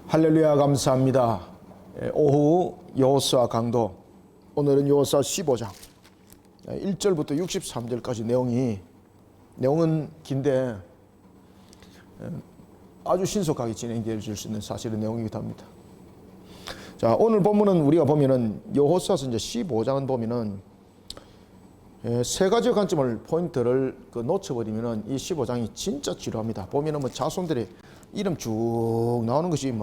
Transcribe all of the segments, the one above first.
할렐루야, 감사합니다. 오후 여호수아 강도, 오늘은 여호수아 15장 1절부터 63절까지 내용은 긴데 아주 신속하게 진행되어 줄 수 있는 사실의 내용이기도 합니다. 자, 오늘 본문은 우리가 보면은 여호수아서 이제 15장은 보면은 세 가지 관점을 포인트를 놓쳐버리면은 이 15장이 진짜 지루합니다. 보면은 뭐 자손들의 이름 쭉 나오는 것이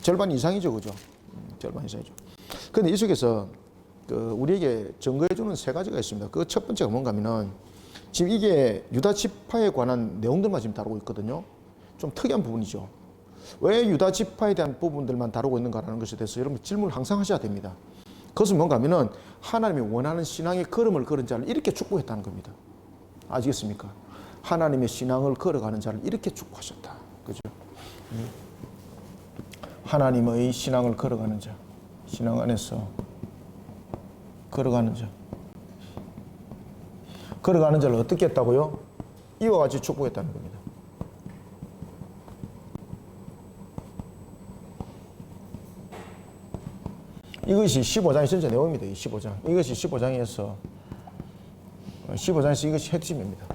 절반 이상이죠, 그죠? 절반 이상이죠. 그런데 이 속에서 우리에게 증거해주는 세 가지가 있습니다. 그 첫 번째가 뭔가 하면은 지금 이게 유다 지파에 관한 내용들만 지금 다루고 있거든요. 좀 특이한 부분이죠. 왜 유다 지파에 대한 부분들만 다루고 있는가라는 것에 대해서 여러분 질문을 항상 하셔야 됩니다. 그것은 뭔가 하면은 하나님이 원하는 신앙의 걸음을 걸은 자를 이렇게 축복했다는 겁니다. 아시겠습니까? 하나님의 신앙을 걸어가는 자를 이렇게 축복하셨다. 그죠? 하나님의 신앙을 걸어가는 자, 신앙 안에서 걸어가는 자. 걸어가는 자를 어떻게 했다고요? 이와 같이 축복했다는 겁니다. 이것이 15장의 전체 내용입니다. 이 15장. 이것이 15장에서 이것이 핵심입니다.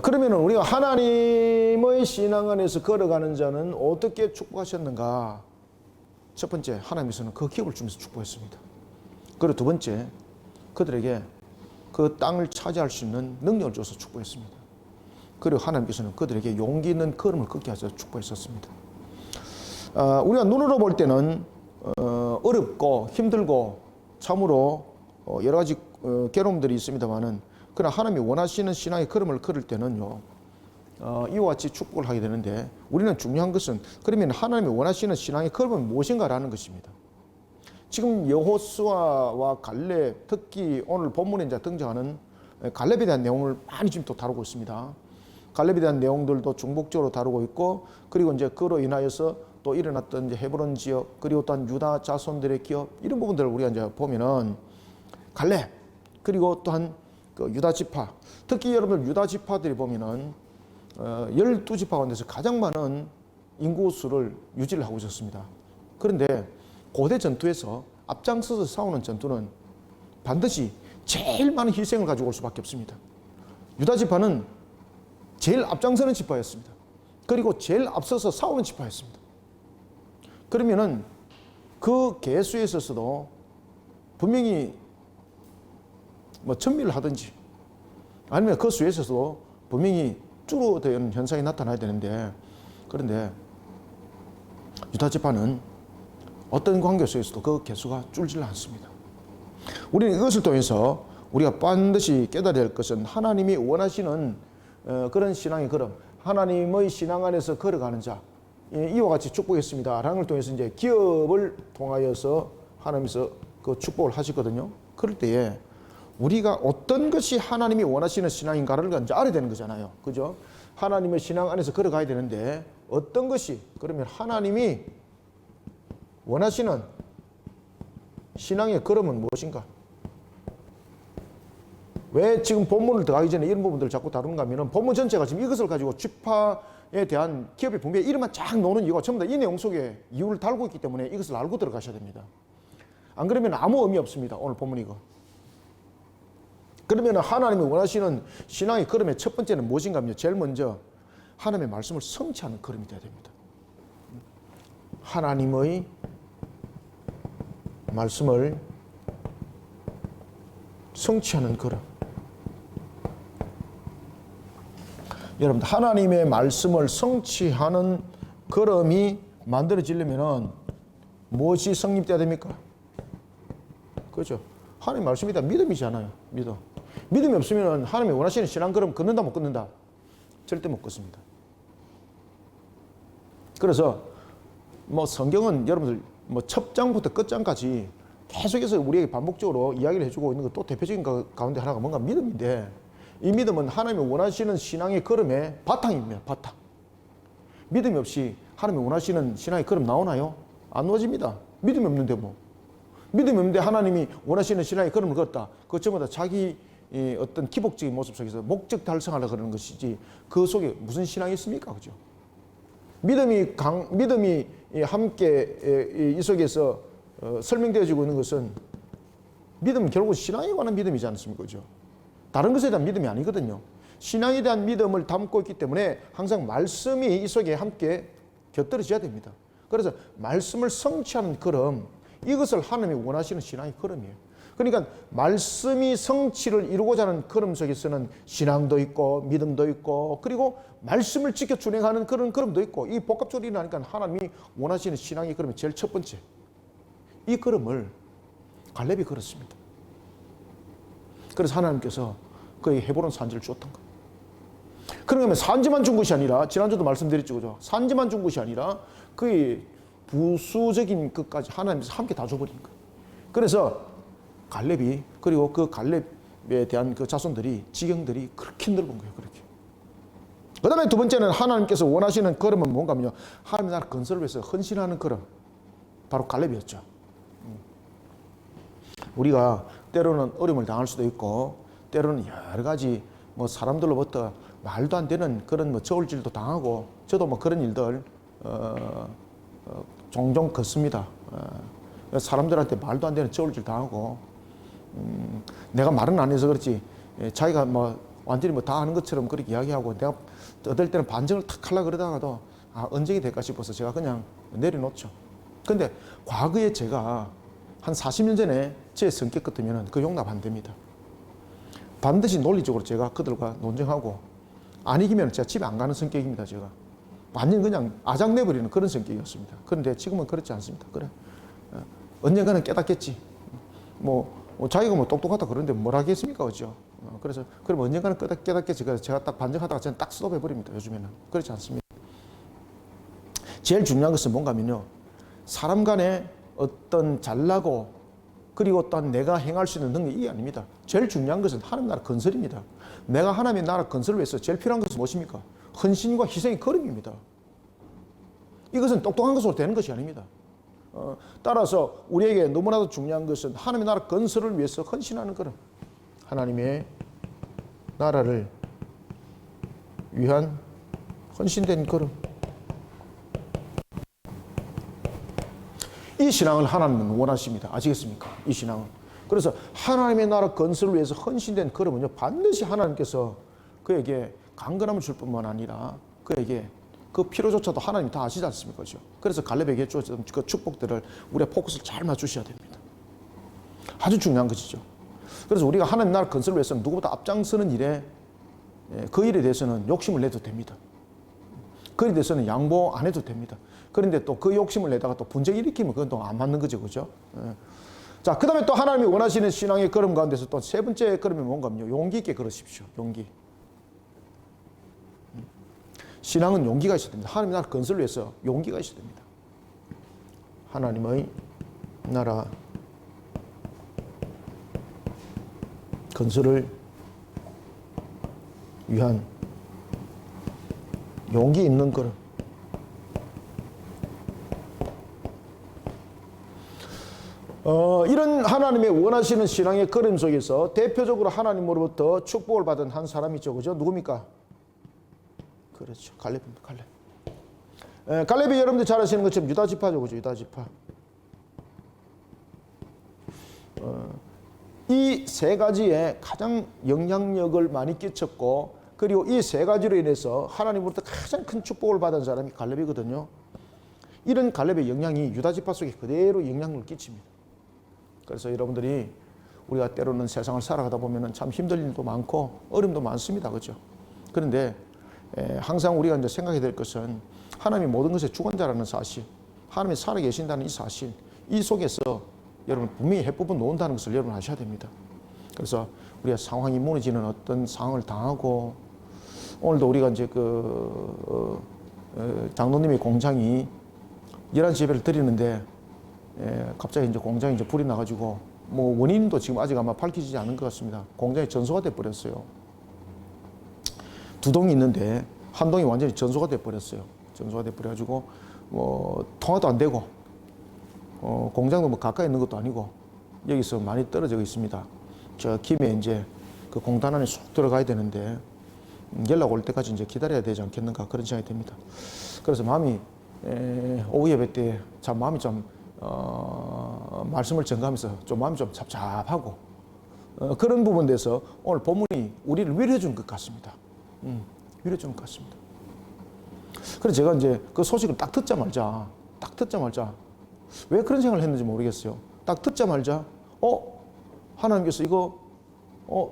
그러면 우리가 하나님의 신앙 안에서 걸어가는 자는 어떻게 축복하셨는가? 첫 번째, 하나님께서는 그 기업을 주면서 축복했습니다. 그리고 두 번째, 그들에게 그 땅을 차지할 수 있는 능력을 줘서 축복했습니다. 그리고 하나님께서는 그들에게 용기 있는 걸음을 걷게 하셔서 축복했었습니다. 우리가 눈으로 볼 때는 어렵고 힘들고 참으로 여러 가지 괴로움들이 있습니다만은, 그러나 하나님이 원하시는 신앙의 걸음을 걸을 때는요, 이와 같이 축복을 하게 되는데, 우리는 중요한 것은 그러면 하나님이 원하시는 신앙의 걸음은 무엇인가라는 것입니다. 지금 여호수아와 갈렙, 특히 오늘 본문에 이제 등장하는 갈렙에 대한 내용을 많이 지금 또 다루고 있습니다. 갈렙에 대한 내용들도 중복적으로 다루고 있고, 그리고 이제 그로 인하여서 또 일어났던 이제 헤브론 지역, 그리고 또한 유다 자손들의 기업, 이런 부분들을 우리가 이제 보면은 갈렙, 그리고 또한 그 유다 지파, 특히 여러분들 유다 지파들이 보면은 12지파 가운데서 가장 많은 인구수를 유지를 하고 있었습니다. 그런데 고대 전투에서 앞장서서 싸우는 전투는 반드시 제일 많은 희생을 가지고 올 수밖에 없습니다. 유다 지파는 제일 앞장서는 지파였습니다. 그리고 제일 앞서서 싸우는 지파였습니다. 그러면은 그 개수에 있어서도 분명히 천미를 하든지 아니면 그 수에 있어서도 분명히 줄어드는 현상이 나타나야 되는데, 그런데 유다 지파는 어떤 관계 속에서도 그 개수가 줄질 않습니다. 우리는 이것을 통해서 우리가 반드시 깨달아야 할 것은 하나님이 원하시는 그런 신앙의 걸음, 하나님의 신앙 안에서 걸어가는 자, 이와 같이 축복했습니다 라는 걸 통해서 이제 기업을 통하여서 하나님께서 그 축복을 하시거든요. 그럴 때에 우리가 어떤 것이 하나님이 원하시는 신앙인가를 이제 알아야 되는 거잖아요. 그죠? 하나님의 신앙 안에서 걸어가야 되는데, 어떤 것이, 그러면 하나님이 원하시는 신앙의 걸음은 무엇인가? 왜 지금 본문을 더하기 전에 이런 부분들을 자꾸 다루는가 하면, 본문 전체가 지금 이것을 가지고 지파에 대한 기업의 분배의 이름만 쫙 놓는 이유가 전부 다 이 내용 속에 이유를 달고 있기 때문에 이것을 알고 들어가셔야 됩니다. 안 그러면 아무 의미 없습니다. 오늘 본문 이거. 그러면 하나님이 원하시는 신앙의 걸음의 첫 번째는 무엇인가 하면, 제일 먼저 하나님의 말씀을 성취하는 걸음이 되어야 됩니다. 하나님의 말씀을 성취하는 걸음. 여러분들, 하나님의 말씀을 성취하는 걸음이 만들어지려면 무엇이 성립돼야 됩니까? 그렇죠? 하나님 말씀이다. 믿음이잖아요. 믿음이 없으면 하나님이 원하시는 신앙 걸음 걷는다 못 걷는다? 절대 못 걷습니다. 그래서 성경은 여러분들 첫 장부터 끝장까지 계속해서 우리에게 반복적으로 이야기를 해주고 있는 것, 또 대표적인 가운데 하나가 뭔가 믿음인데, 이 믿음은 하나님이 원하시는 신앙의 걸음의 바탕입니다. 바탕. 믿음이 없이 하나님이 원하시는 신앙의 걸음 나오나요? 안 놓아집니다. 믿음이 없는데 뭐. 믿음이 없는데 하나님이 원하시는 신앙의 걸음을 걷다. 그것 전부 다 자기 어떤 기복적인 모습 속에서 목적 달성하려고 그러는 것이지, 그 속에 무슨 신앙이 있습니까? 그죠? 믿음이 함께 이 속에서 설명되어지고 있는 것은 믿음은 결국 신앙에 관한 믿음이지 않습니까? 그죠? 다른 것에 대한 믿음이 아니거든요. 신앙에 대한 믿음을 담고 있기 때문에 항상 말씀이 이 속에 함께 곁들여져야 됩니다. 그래서 말씀을 성취하는 걸음, 이것을 하나님이 원하시는 신앙의 걸음이에요. 그러니까 말씀이 성취를 이루고자 하는 걸음 속에서는 신앙도 있고 믿음도 있고 그리고 말씀을 지켜 준행하는 그런 걸음도 있고, 이 복합적으로 일어나니까 하나님이 원하시는 신앙의 걸음이 제일 첫 번째, 이 걸음을 갈렙이 걸었습니다. 그래서 하나님께서 그의 헤브론 산지를 주었던 거예요. 그러면 산지만 준 것이 아니라, 지난주도 말씀드렸죠, 그죠? 산지만 준 것이 아니라 그의 부수적인 것까지 하나님께서 함께 다 줘버린 거예요. 그래서 갈렙이, 그리고 그 갈렙에 대한 그 자손들이, 지경들이 그렇게 넓은 거예요. 그렇게. 그 다음에 두 번째는 하나님께서 원하시는 걸음은 뭔가 하면요, 하나님 나라 건설을 위해서 헌신하는 걸음, 바로 갈렙이었죠. 우리가 때로는 어려움을 당할 수도 있고, 때로는 여러 가지 뭐 사람들로부터 말도 안 되는 그런 뭐 저울질도 당하고, 저도 뭐 그런 일들 종종 걷습니다. 사람들한테 말도 안 되는 저울질 당하고, 내가 말은 안 해서 그렇지 자기가 뭐 완전히 뭐 다 하는 것처럼 그렇게 이야기하고, 내가 어떨 때는 반증을 탁 하려고 그러다가도 언쟁이 될까 싶어서 제가 그냥 내려놓죠. 근데 과거에 제가 한 40년 전에 제 성격 같으면 그 용납 안 됩니다. 반드시 논리적으로 제가 그들과 논쟁하고, 안 이기면 제가 집에 안 가는 성격입니다. 제가 완전 그냥 아작내버리는 그런 성격이었습니다. 그런데 지금은 그렇지 않습니다. 그래, 언젠가는 깨닫겠지. 자기가 뭐 똑똑하다 그러는데 뭘 하겠습니까? 그죠? 그래서 그럼 언젠가는 깨닫겠지. 그래서 제가 딱 반증하다가 저는 딱 스톱해버립니다. 요즘에는 그렇지 않습니다. 제일 중요한 것은 뭔가 하면요, 사람 간에 어떤 잘나고 그리고 또한 내가 행할 수 있는 능력이 이게 아닙니다. 제일 중요한 것은 하나님 나라 건설입니다. 내가 하나님의 나라 건설을 위해서 제일 필요한 것은 무엇입니까? 헌신과 희생의 걸음입니다. 이것은 똑똑한 것으로 되는 것이 아닙니다. 따라서 우리에게 너무나도 중요한 것은 하나님의 나라 건설을 위해서 헌신하는 걸음, 하나님의 나라를 위한 헌신된 걸음, 이 신앙을 하나님은 원하십니다. 아시겠습니까? 이 신앙은. 그래서 하나님의 나라 건설을 위해서 헌신된 걸음은요, 반드시 하나님께서 그에게 강건함을 줄 뿐만 아니라 그에게 그 필요조차도 하나님이 다 아시지 않습니까? 그렇죠? 그래서 갈렙에게 주어진 그 축복들을 우리가 포커스를 잘 맞추셔야 됩니다. 아주 중요한 것이죠. 그래서 우리가 하나님 나라 건설을 위해서는 누구보다 앞장서는 일에, 그 일에 대해서는 욕심을 내도 됩니다. 그 일에 대해서는 양보 안 해도 됩니다. 그런데 또 그 욕심을 내다가 또 분쟁 일으키면 그건 또 안 맞는 거죠. 그죠? 자, 그 다음에 또 하나님이 원하시는 신앙의 걸음 가운데서 또 세 번째 걸음이 뭔가 하면요, 용기 있게 걸으십시오. 용기. 신앙은 용기가 있어야 됩니다. 하나님의 나라 건설을 위해서 용기가 있어야 됩니다. 하나님의 나라 건설을 위한 용기 있는 걸음. 이런 하나님의 원하시는 신앙의 걸음 속에서 대표적으로 하나님으로부터 축복을 받은 한 사람이 있죠. 그죠? 누굽니까? 그렇죠. 갈렙입니다. 갈렙. 갈렙이 여러분들 잘 아시는 것처럼 유다 지파죠. 그죠? 유다 지파. 이 세 가지에 가장 영향력을 많이 끼쳤고, 그리고 이 세 가지로 인해서 하나님으로부터 가장 큰 축복을 받은 사람이 갈렙이거든요. 이런 갈렙의 영향이 유다 지파 속에 그대로 영향력을 끼칩니다. 그래서 여러분들이 우리가 때로는 세상을 살아가다 보면 참 힘들 일도 많고 어려움도 많습니다. 그죠? 그런데 항상 우리가 이제 생각해야 될 것은 하나님이 모든 것의 주관자라는 사실, 하나님이 살아계신다는 이 사실, 이 속에서 여러분 분명히 해법은 놓는다는 것을 여러분 아셔야 됩니다. 그래서 우리가 상황이 무너지는 어떤 상황을 당하고, 오늘도 우리가 이제 장로님의 공장이 11시 예배를 드리는데 갑자기 이제 공장에 이제 불이 나가지고, 뭐 원인도 지금 아직 아마 밝혀지지 않은 것 같습니다. 공장이 전소가 돼 버렸어요. 두 동이 있는데 한 동이 완전히 전소가 돼 버렸어요. 전소가 돼 버려가지고 뭐 통화도 안 되고, 공장도 뭐 가까이 있는 것도 아니고 여기서 많이 떨어져 있습니다. 저 김에 이제 그 공단 안에 쑥 들어가야 되는데 연락 올 때까지 이제 기다려야 되지 않겠는가 그런 생각이 듭니다. 그래서 마음이 오후 예배 때 참 마음이 좀 말씀을 전가하면서 좀 마음이 좀 잡잡하고 그런 부분에서 오늘 본문이 우리를 위로해 준 것 같습니다. 위로해 준 것 같습니다. 그래서 제가 이제 그 소식을 딱 듣자마자 왜 그런 생각을 했는지 모르겠어요. 딱 듣자마자 하나님께서 이거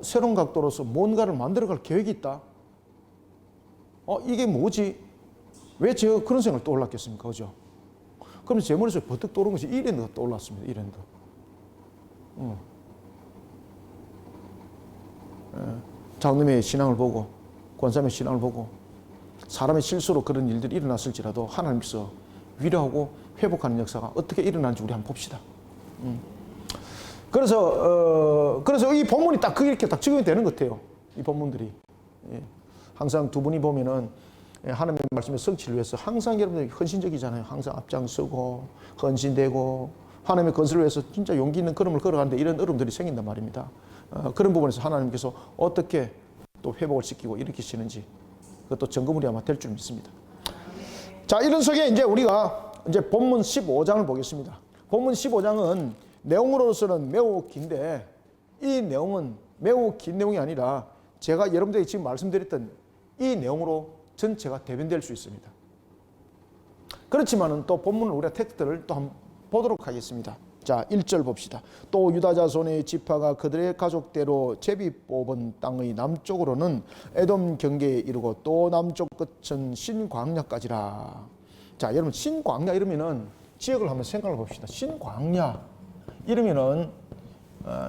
새로운 각도로서 뭔가를 만들어갈 계획이 있다. 이게 뭐지? 왜 제가 그런 생각을 떠올랐겠습니까? 그죠? 그러면서 제 머릿속에 버뜩 떠오른 것이 이랜드가 떠올랐습니다. 이랜드. 장로님의 신앙을 보고, 권사님의 신앙을 보고, 사람의 실수로 그런 일들이 일어났을지라도 하나님께서 위로하고 회복하는 역사가 어떻게 일어나는지 우리 한번 봅시다. 그래서 이 본문이 딱 그렇게 딱 적용이 되는 것 같아요. 이 본문들이. 항상 두 분이 보면은 하나님의 말씀의 성취를 위해서 항상 여러분들이 헌신적이잖아요. 항상 앞장서고 헌신되고 하나님의 건설을 위해서 진짜 용기 있는 걸음을 걸어가는데 이런 어려움들이 생긴단 말입니다. 그런 부분에서 하나님께서 어떻게 또 회복을 시키고 일으키시는지 그것도 점검이 아마 될 줄 믿습니다. 자, 이런 속에 이제 우리가 이제 본문 15장을 보겠습니다. 본문 15장은 내용으로서는 매우 긴데 이 내용은 매우 긴 내용이 아니라 제가 여러분들에게 지금 말씀드렸던 이 내용으로 전체가 대변될 수 있습니다. 그렇지만은 또 본문을 우리가 텍스트를 또 한번 보도록 하겠습니다. 자, 1절 봅시다. 또 유다 자손의 지파가 그들의 가족대로 제비 뽑은 땅의 남쪽으로는 에돔 경계에 이르고 또 남쪽 끝은 신광야까지라. 자, 여러분 신광야 이러면은 지역을 한번 생각해 봅시다. 신광야 이러면은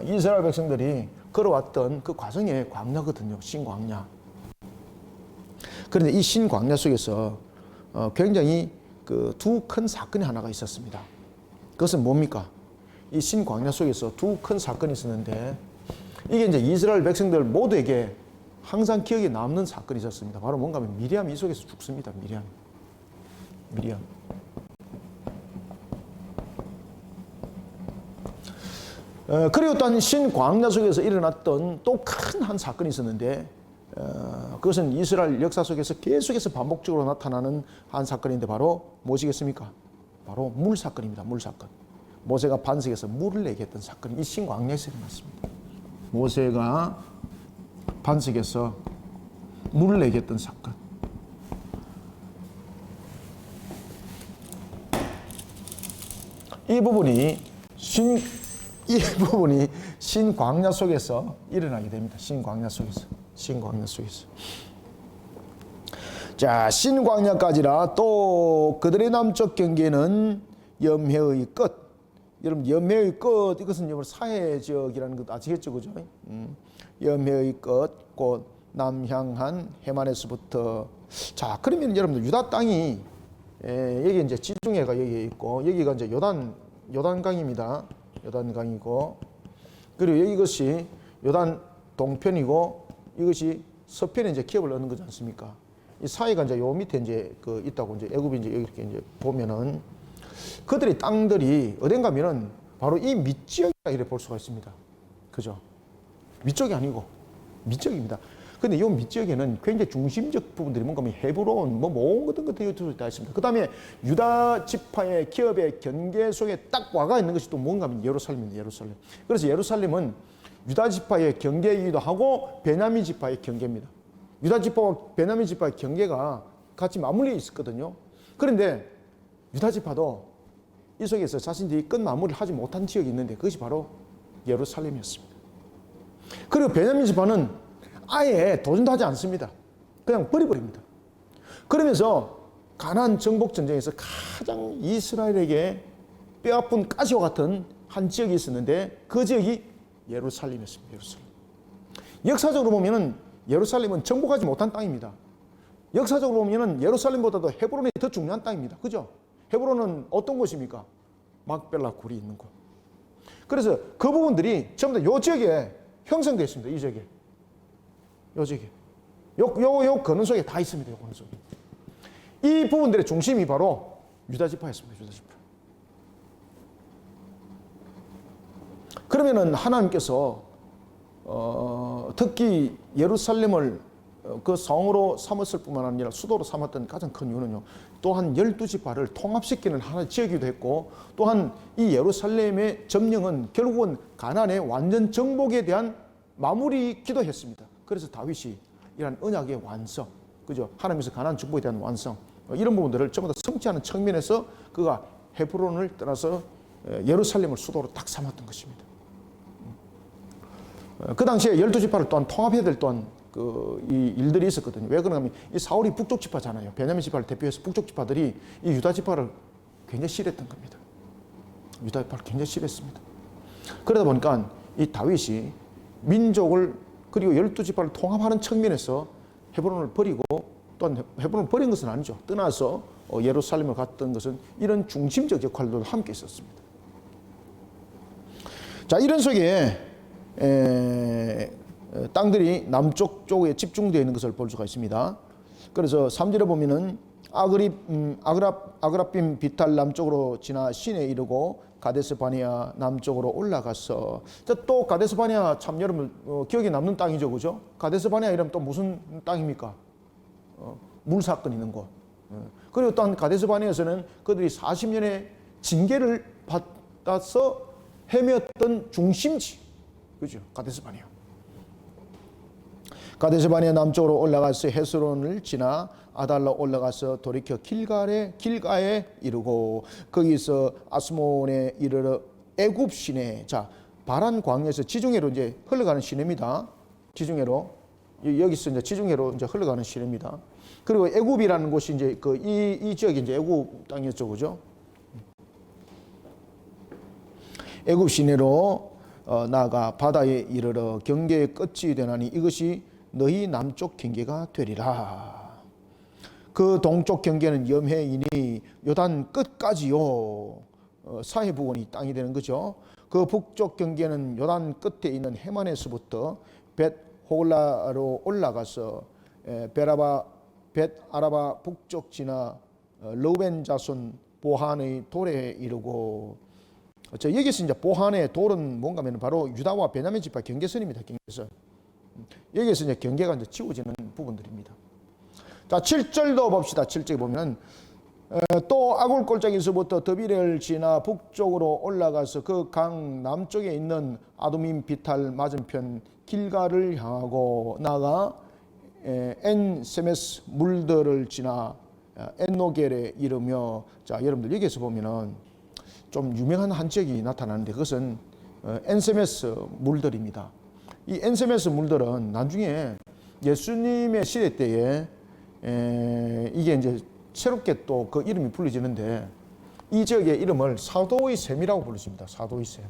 이스라엘 백성들이 걸어왔던 그 과정의 광야거든요. 신광야. 그런데 이 신광야 속에서 굉장히 그 두 큰 사건이 하나가 있었습니다. 그것은 뭡니까? 이 신광야 속에서 두 큰 사건이 있었는데 이게 이제 이스라엘 백성들 모두에게 항상 기억에 남는 사건이 있었습니다. 바로 뭔가 하면 미리암이 이 속에서 죽습니다. 미리암. 그리고 또 신광야 속에서 일어났던 또 큰 한 사건이 있었는데 그것은 이스라엘 역사 속에서 계속해서 반복적으로 나타나는 한 사건인데 바로 무엇이겠습니까? 바로 물 사건입니다. 물 사건. 모세가 반석에서 물을 내게 했던 사건이 이 신광야에서 일어났습니다. 모세가 반석에서 물을 내게 했던 사건. 이 부분이 신광야 속에서 일어나게 됩니다. 신광야 속에서. 자, 신광야까지라. 또 그들의 남쪽 경계는 염해의 끝. 여러분 염해의 끝 이것은 여러분 사해 지역이라는 것 아시겠죠, 그죠? 염해의 끝, 곧 남향한 해만에서부터. 자, 그러면 여러분들 유다 땅이 여기 이제 지중해가 여기 있고 여기가 이제 요단강입니다. 요단강이고 그리고 이것이 요단 동편이고 이것이 서편에 이제 기업을 얻는 거지 않습니까? 이 사이가 이제 요 밑에 이제 그 있다고 이제 애굽이 이제 이렇게 이제 보면은 그들의 땅들이 어딘가 하면은 바로 이 밑지역이라 이래 볼 수가 있습니다. 그죠? 위쪽이 아니고 밑지역입니다. 근데 이 밑지역에는 굉장히 중심적 부분들이 뭔가 헤브론 모든 것들이 다 있습니다. 그 다음에 유다 지파의 기업의 경계 속에 딱 와가 있는 것이 또 뭔가 하면 예루살렘입니다. 예루살렘. 그래서 예루살렘은 유다 지파의 경계이기도 하고 베냐민 지파의 경계입니다. 유다 지파와 베냐민 지파의 경계가 같이 맞물려 있었거든요. 그런데 유다 지파도 이 속에서 자신들이 끝 마무리를 하지 못한 지역이 있는데 그것이 바로 예루살렘이었습니다. 그리고 베냐민 지파는 아예 도전도 하지 않습니다. 그냥 버려버립니다. 그러면서 가나안 정복 전쟁에서 가장 이스라엘에게 뼈아픈 가시와 같은 한 지역이 있었는데 그 지역이 예루살렘이었습니다. 예루살렘. 역사적으로 보면은 예루살렘은 정복하지 못한 땅입니다. 역사적으로 보면은 예루살렘보다도 헤브론이 더 중요한 땅입니다. 그죠? 헤브론은 어떤 곳입니까? 막벨라 굴이 있는 곳. 그래서 그 부분들이 전부 다 요 지역에 형성되어 있습니다. 이 지역에. 요 지역에. 요 거는 속에 다 있습니다. 요 거는 속에. 이 부분들의 중심이 바로 유다 지파였습니다. 유다 지파. 그러면은 하나님께서 특히 예루살렘을 그 성으로 삼았을 뿐만 아니라 수도로 삼았던 가장 큰 이유는요. 또한 12지파를 통합시키는 하나의 지역이기도 했고, 또한 이 예루살렘의 점령은 결국은 가나안의 완전 정복에 대한 마무리이기도 했습니다. 그래서 다윗이 이런 언약의 완성, 그죠? 하나님께서 가나안 정복에 대한 완성, 이런 부분들을 전부 다 성취하는 측면에서 그가 헤브론을 떠나서 예루살렘을 수도로 딱 삼았던 것입니다. 그 당시에 12지파를 또한 통합해야 될 또한 이 일들이 있었거든요. 왜 그러냐면 이 사울이 북쪽 지파잖아요. 베냐민 지파를 대표해서 북쪽 지파들이 이 유다 지파를 굉장히 싫어했던 겁니다. 유다 지파를 굉장히 싫어했습니다. 그러다 보니까 이 다윗이 민족을 그리고 12지파를 통합하는 측면에서 헤브론을 버리고, 또한 헤브론을 버린 것은 아니죠. 떠나서 예루살렘을 갔던 것은 이런 중심적 역할도 함께 있었습니다. 자, 이런 속에 땅들이 남쪽 쪽에 집중되어 있는 것을 볼 수가 있습니다. 그래서 3절에 보면은 아그라빔 비탈 남쪽으로 지나 신에 이르고 가데스 바네아 남쪽으로 올라가서, 또 가데스 바네아 참 여러분 기억에 남는 땅이죠, 그죠? 가데스 바네아 이러면 또 무슨 땅입니까? 물 사건이 있는 곳. 그리고 또한 가데스 바네아에서는 그들이 40년의 징계를 받아서 헤매었던 중심지, 그죠? 가데스 바네아. 가데스 바네아 남쪽으로 올라가서 헤스론을 지나 아달라 올라가서 돌이켜 길가에 이르고, 거기서 아스몬에 이르러 애굽 시내, 자 바란 광야에서 지중해로 이제 흘러가는 시내입니다. 지중해로, 여기서 이제 지중해로 이제 흘러가는 시내입니다. 그리고 애굽이라는 곳이 이제 이 지역이 이제 애굽 땅이었죠, 그죠? 애굽 시내로 나아가 바다에 이르러 경계의 끝이 되나니 이것이 너희 남쪽 경계가 되리라. 그 동쪽 경계는 염해이니 요단 끝까지요. 사해부원이 땅이 되는 거죠. 그 북쪽 경계는 요단 끝에 있는 헤만에서부터 벳 호글라로 올라가서 벳 아라바 북쪽 지나 르벤 자손 보한의 돌에 이르고, 여기서 이제 보한의 돌은 뭔가 하면 바로 유다와 베냐민 지파 경계선입니다. 경계선. 여기에서 이제 경계가 이제 지워지는 부분들입니다. 자, 7절도 봅시다. 7절에 보면 또 아굴 골짜기에서부터 더비를 지나 북쪽으로 올라가서 그 강 남쪽에 있는 아두민 비탈 맞은편 길가를 향하고 나가 엔세메스 물들을 지나 엔노겔에 이르며, 자 여러분들 여기에서 보면은 좀 유명한 한 지역이 나타나는데 그것은 엔세메스 물들입니다. 이 엔세메스 물들은 나중에 예수님의 시대 때에 이게 이제 새롭게 또 그 이름이 불려지는데, 이 지역의 이름을 사도의 샘이라고 부르십니다. 사도의 샘.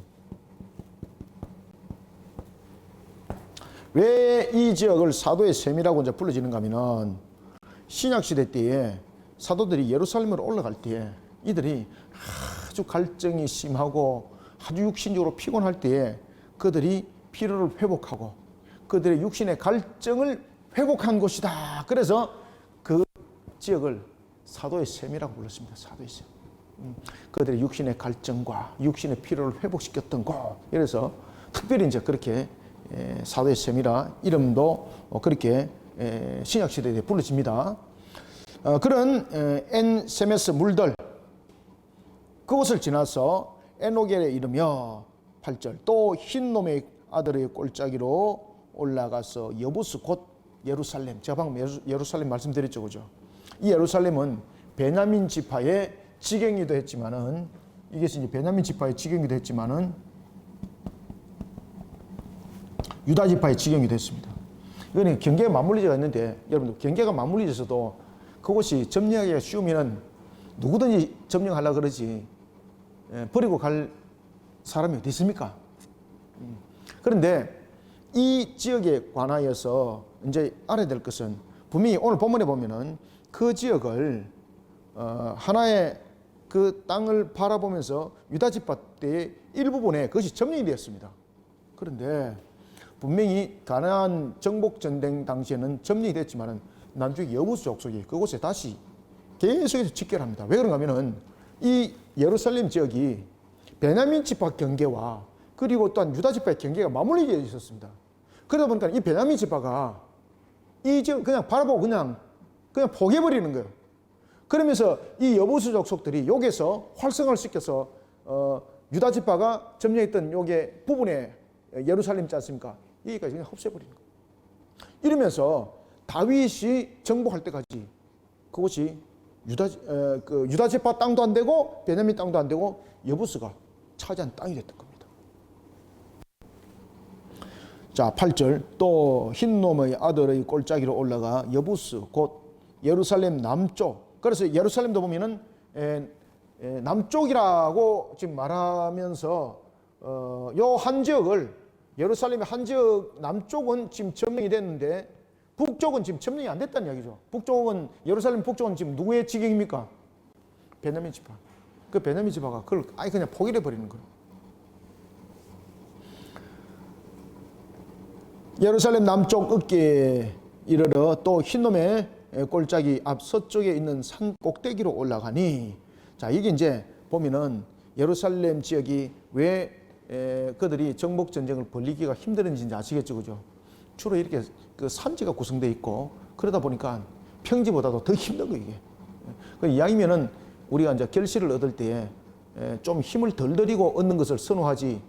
왜 이 지역을 사도의 샘이라고 이제 불러지는가 하면은 신약 시대 때에 사도들이 예루살렘으로 올라갈 때에 이들이 아주 갈증이 심하고 아주 육신적으로 피곤할 때에 그들이 피로를 회복하고 그들의 육신의 갈증을 회복한 곳이다. 그래서 그 지역을 사도의 샘이라고 불렀습니다. 사도의 샘. 그들의 육신의 갈증과 육신의 피로를 회복시켰던 곳. 그래서 특별히 이제 그렇게 사도의 샘이라 이름도 그렇게 신약 시대에 불러집니다. 그런 엔세메스 물들, 그곳을 지나서 에노겔에 이르며 8절 또 흰놈의 아들의 골짜기로 올라가서 여부스 곧 예루살렘, 제가 방금 예루살렘 말씀드렸죠, 그죠? 이 예루살렘은 베냐민 지파의 지경이기도 했지만은, 이것이 이제 베냐민 지파의 지경이기도 했지만은 유다 지파의 지경이 됐습니다. 이거는 경계가 맞물리져가 있는데, 여러분들 경계가 맞물리져서도 그곳이 점령하기가 쉬우면은 누구든지 점령하려고 그러지 버리고 갈 사람이 어디 있습니까? 그런데 이 지역에 관하여서 이제 알아야 될 것은, 분명히 오늘 본문에 보면은 그 지역을 하나의 그 땅을 바라보면서 유다 지파 때의 일부분에 그것이 점령이 되었습니다. 그런데 분명히 가나안 정복 전쟁 당시에는 점령이 됐지만은 나중에 여부스 족속이 그곳에 다시 계속해서 집결합니다. 왜 그런가 하면은 이 예루살렘 지역이 베냐민 지파 경계와 그리고 또한 유다 지파의 경계가 맞물리게 있었습니다. 그러다 보니까 이 베냐민 지파가 이 지역 그냥 바라보고 그냥 포기해버리는 거예요. 그러면서 이 여부수 족속들이 여기서 활성화를 시켜서 유다 지파가 점령했던 요게 부분에 예루살렘 있지 않습니까? 여기까지 그냥 흡수해버리는 거예요. 이러면서 다윗이 정복할 때까지 그곳이 유다 지파 땅도 안 되고 베냐민 땅도 안 되고 여부수가 차지한 땅이 됐던 겁니다. 자, 8절 또 흰놈의 아들의 골짜기로 올라가 여부수 곧 예루살렘 남쪽, 그래서 예루살렘도 보면은 남쪽이라고 지금 말하면서 요 한 지역을 예루살렘의 한 지역 남쪽은 지금 점령이 됐는데 북쪽은 지금 점령이 안 됐다는 이야기죠. 북쪽은 예루살렘 북쪽은 지금 누구의 지경입니까? 베냐민 지파. 그 베냐민 지파가 그걸 아예 그냥 포기해 버리는 거예요. 예루살렘 남쪽 어깨에 이르러 또 흰놈의 골짜기 앞 서쪽에 있는 산 꼭대기로 올라가니, 자, 이게 이제 보면은 예루살렘 지역이 왜 그들이 정복 전쟁을 벌리기가 힘들었는지 아시겠죠, 그죠? 주로 이렇게 그 산지가 구성되어 있고 그러다 보니까 평지보다도 더 힘든 거 이게. 그 이왕이면은 우리가 이제 결실을 얻을 때에 좀 힘을 덜 들이고 얻는 것을 선호하지,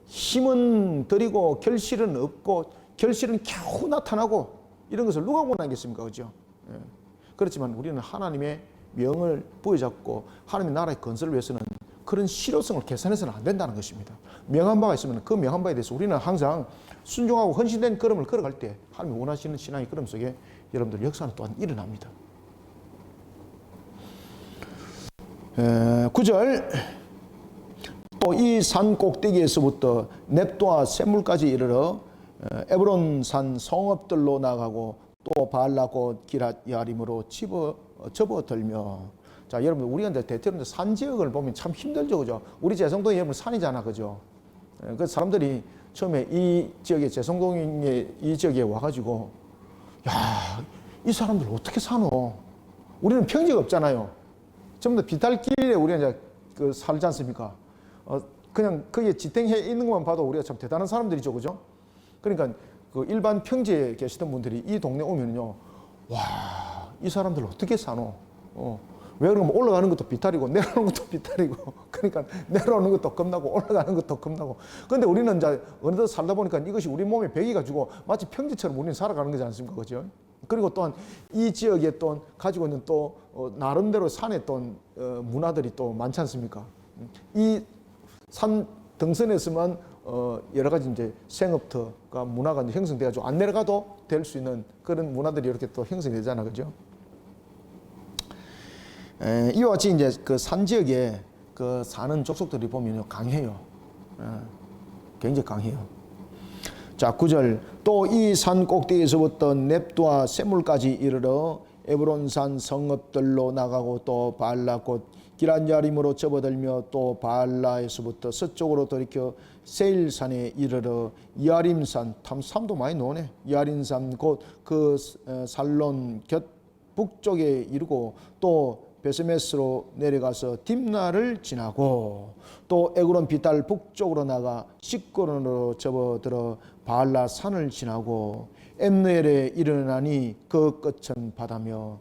힘은 들이고 결실은 없고 결실은 겨우 나타나고 이런 것을 누가 원하겠습니까, 그죠? 그렇지만 우리는 하나님의 명을 부여잡고 하나님의 나라의 건설을 위해서는 그런 실효성을 계산해서는 안 된다는 것입니다. 명한 바가 있으면 그 명한 바에 대해서 우리는 항상 순종하고 헌신된 걸음을 걸어갈 때 하나님이 원하시는 신앙의 걸음 속에 여러분들 역사는 또한 일어납니다. 9절 또 이 산 꼭대기에서부터 넵도와 샘물까지 이르러 에브론 산 성읍들로 나가고 또 바알라고 기랏 야림으로 접어들며. 자, 여러분 우리가 이제 대체로 산 지역을 보면 참 힘들죠, 그죠? 우리 제성동이 여러분 산이잖아, 그죠? 그 사람들이 처음에 이 지역에 제성동의 이 지역에 와가지고 야, 이 사람들 어떻게 사노? 우리는 평지가 없잖아요. 전부 다 비탈길에 우리가 이제 그 살지 않습니까? 그냥 거기에 지탱해 있는 것만 봐도 우리가 참 대단한 사람들이죠, 그죠? 그러니까 그 일반 평지에 계시던 분들이 이 동네 오면요, 와, 이 사람들 어떻게 사노? 왜 그러면 올라가는 것도 비탈이고 내려오는 것도 비탈이고, 그러니까 내려오는 것도 겁나고 올라가는 것도 겁나고. 그런데 우리는 이제 어느덧 살다 보니까 이것이 우리 몸에 배기 가지고 마치 평지처럼 우리는 살아가는 거지 않습니까, 그죠? 그리고 또한 이 지역에 또 가지고 있는 또 나름대로 산에 또 문화들이 또 많지 않습니까? 이 산 등선에서만 여러 가지 이제 생업터가 문화가 형성돼가지고 안 내려가도 될 수 있는 그런 문화들이 이렇게 또 형성되잖아, 그죠? 이와 같이 이제 그 산 지역에 그 사는 족속들이 보면 강해요. 굉장히 강해요. 자, 9절 또 이 산 꼭대기에서부터 넵도와 샘물까지 이르러 에브론산 성읍들로 나가고 또 바알라 곧 기란야림으로 접어들며 또 바알라에서부터 서쪽으로 돌이켜 세일산에 이르러 야림산, 탐삼도 많이 노네. 야림산 곧 그 살론 곁 북쪽에 이르고 또 베스메스로 내려가서 딥나를 지나고 또 에그론 비탈 북쪽으로 나가 식고론으로 접어들어 바알라 산을 지나고 엠누엘에 이르나니 그 끝은 바다며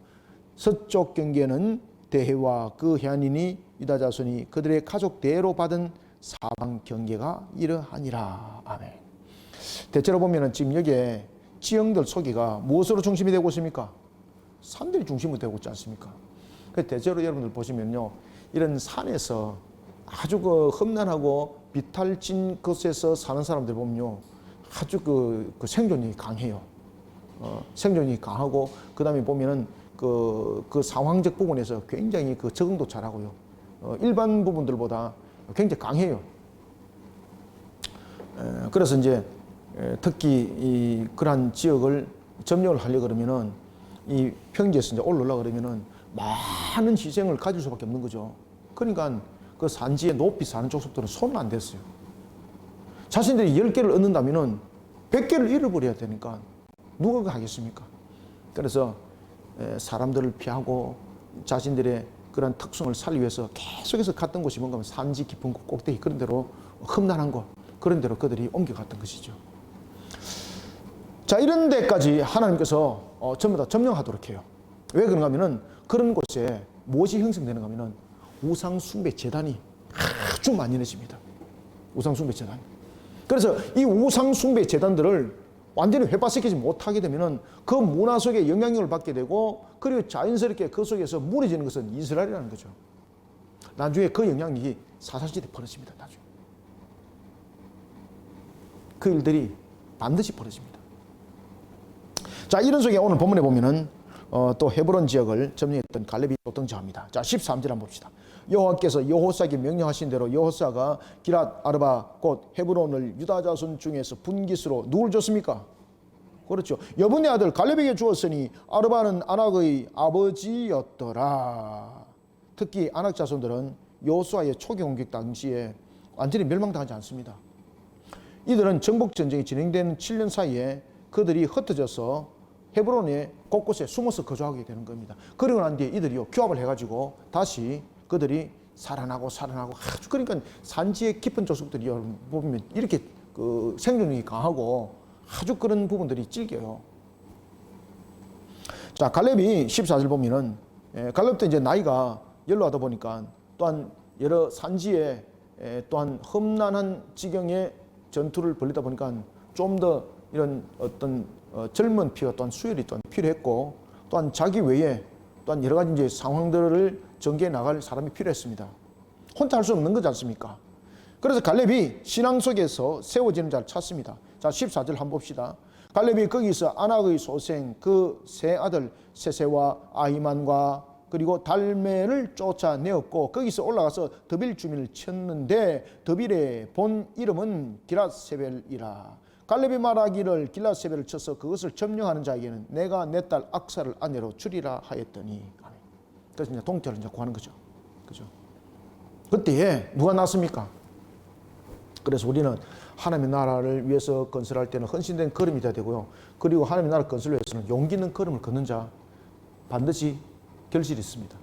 서쪽 경계는 대해와 그 해안이니 유다 자손이 그들의 가족 대로 받은 사방 경계가 이러하니라. 아멘. 대체로 보면은 지금 여기에 지형들 소개가 무엇으로 중심이 되고 있습니까? 산들이 중심으로 되고 있지 않습니까? 대체로 여러분들 보시면요, 이런 산에서 아주 그 험난하고 비탈진 곳에서 사는 사람들 보면요, 아주 그 생존력이 강해요. 생존력이 강하고, 그 다음에 보면은 그 상황적 부분에서 굉장히 그 적응도 잘하고요. 일반 부분들보다 굉장히 강해요. 그래서 이제 특히 그러한 지역을 점령을 하려 그러면은 이 평지에서 이제 올라오려 그러면은 많은 희생을 가질 수밖에 없는 거죠. 그러니까 그 산지에 높이 사는 족속들은 손은 안 댔어요. 자신들이 10개를 얻는다면은 100개를 잃어버려야 되니까 누가 하겠습니까? 그래서 사람들을 피하고 자신들의 그런 특성을 살리기 위해서 계속해서 갔던 곳이 뭔가 하면 산지 깊은 곳, 꼭대기 그런 데로 험난한 곳, 그런 데로 그들이 옮겨갔던 것이죠. 자, 이런 데까지 하나님께서 전부 다 점령하도록 해요. 왜 그런가 하면은 그런 곳에 무엇이 형성되는가 하면은 우상숭배 재단이 아주 만연해집니다. 우상숭배 재단. 그래서 이 우상숭배 재단들을 완전히 회파시키지 못하게 되면은 그 문화 속에 영향력을 받게 되고, 그리고 자연스럽게 그 속에서 무너지는 것은 이스라엘이라는 거죠. 나중에 그 영향력이 사사시대에 벌어집니다. 나중에 그 일들이 반드시 벌어집니다. 자, 이런 속에 오늘 본문에 보면은 또 헤브론 지역을 점령했던 갈렙이 또 등장합니다. 자, 13절 한번 봅시다. 여호와께서 여호사에게 명령하신 대로 여호사가 기랏 아르바 곧 헤브론을 유다 자손 중에서 분깃으로 누굴 줬습니까? 그렇죠. 여분의 아들 갈렙에게 주었으니 아르바는 아낙의 아버지였더라. 특히 아낙 자손들은 여호수아의 초기 공격 당시에 완전히 멸망당하지 않습니다. 이들은 정복 전쟁이 진행된 7년 사이에 그들이 흩어져서 헤브론의 곳곳에 숨어서 거주하게 되는 겁니다. 그러고 난 뒤에 이들이요 규합을 해가지고 다시 그들이 살아나고 아주, 그러니까 산지의 깊은 족속들이 보면 이렇게 그 생존력이 강하고 아주 그런 부분들이 질겨요. 자, 갈렙이 14절 보면은 갈렙도 이제 나이가 연로하다 보니까 또한 여러 산지에 또한 험난한 지경의 전투를 벌이다 보니까 좀 더 이런 어떤 젊은 피와 또한 수혈이 또한 필요했고, 또한 자기 외에 또한 여러 가지 이제 상황들을 전개해 나갈 사람이 필요했습니다. 혼자 할 수 없는 거지 않습니까? 그래서 갈렙이 신앙 속에서 세워지는 자를 찾습니다. 자, 14절 한번 봅시다. 갈렙이 거기서 아낙의 소생 그 세 아들 세세와 아히만과 그리고 달메를 쫓아내었고, 거기서 올라가서 더빌 주민을 쳤는데 더빌의 본 이름은 기랏세벨이라. 갈렙이 말하기를 길랏세벨을 쳐서 그것을 점령하는 자에게는 내가 내 딸 악사를 아내로 주리라 하였더니. 그래서 이제 동태를 이제 구하는 거죠. 그죠? 그때에 누가 났습니까? 그래서 우리는 하나님의 나라를 위해서 건설할 때는 헌신된 걸음이 돼야 되고요. 그리고 하나님의 나라 건설을 위해서는 용기 있는 걸음을 걷는 자 반드시 결실이 있습니다.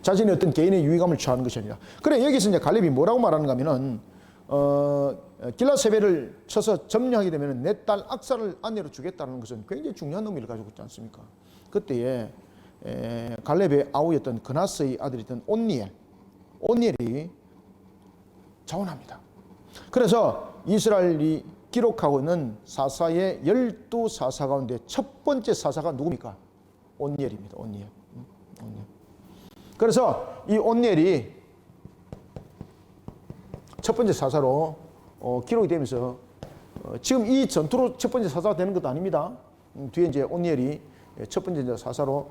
자신의 어떤 개인의 유의감을 취하는 것이 아니라. 그래, 여기서 이제 갈렙이 뭐라고 말하는가 하면은 길랏세벨을 쳐서 점령하게 되면 내 딸 악사를 아내로 주겠다는 것은 굉장히 중요한 의미를 가지고 있지 않습니까? 그때에 갈렙의 아우였던 그나스의 아들이던 온니엘이 자원합니다. 그래서 이스라엘이 기록하고 있는 사사의 12사사 가운데 첫 번째 사사가 누굽니까? 온니엘입니다. 온니엘. 그래서 이 온니엘이 첫 번째 사사로 기록이 되면서 지금 이 전투로 첫 번째 사사가 되는 것도 아닙니다. 뒤에 이제 온니엘이 첫 번째 사사로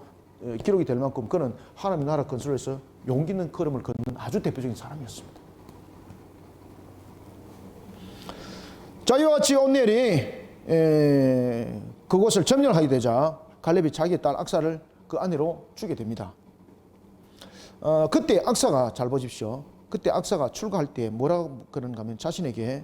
기록이 될 만큼 그는 하나님의 나라 건설에서 용기 있는 걸음을 걷는 아주 대표적인 사람이었습니다. 자, 이와 같이 온니엘이 그곳을 점령하게 되자 갈렙이 자기의 딸 악사를 그 아내로 주게 됩니다. 그때 악사가, 잘 보십시오. 그때 악사가 출가할 때 뭐라고 그러는가 하면 자신에게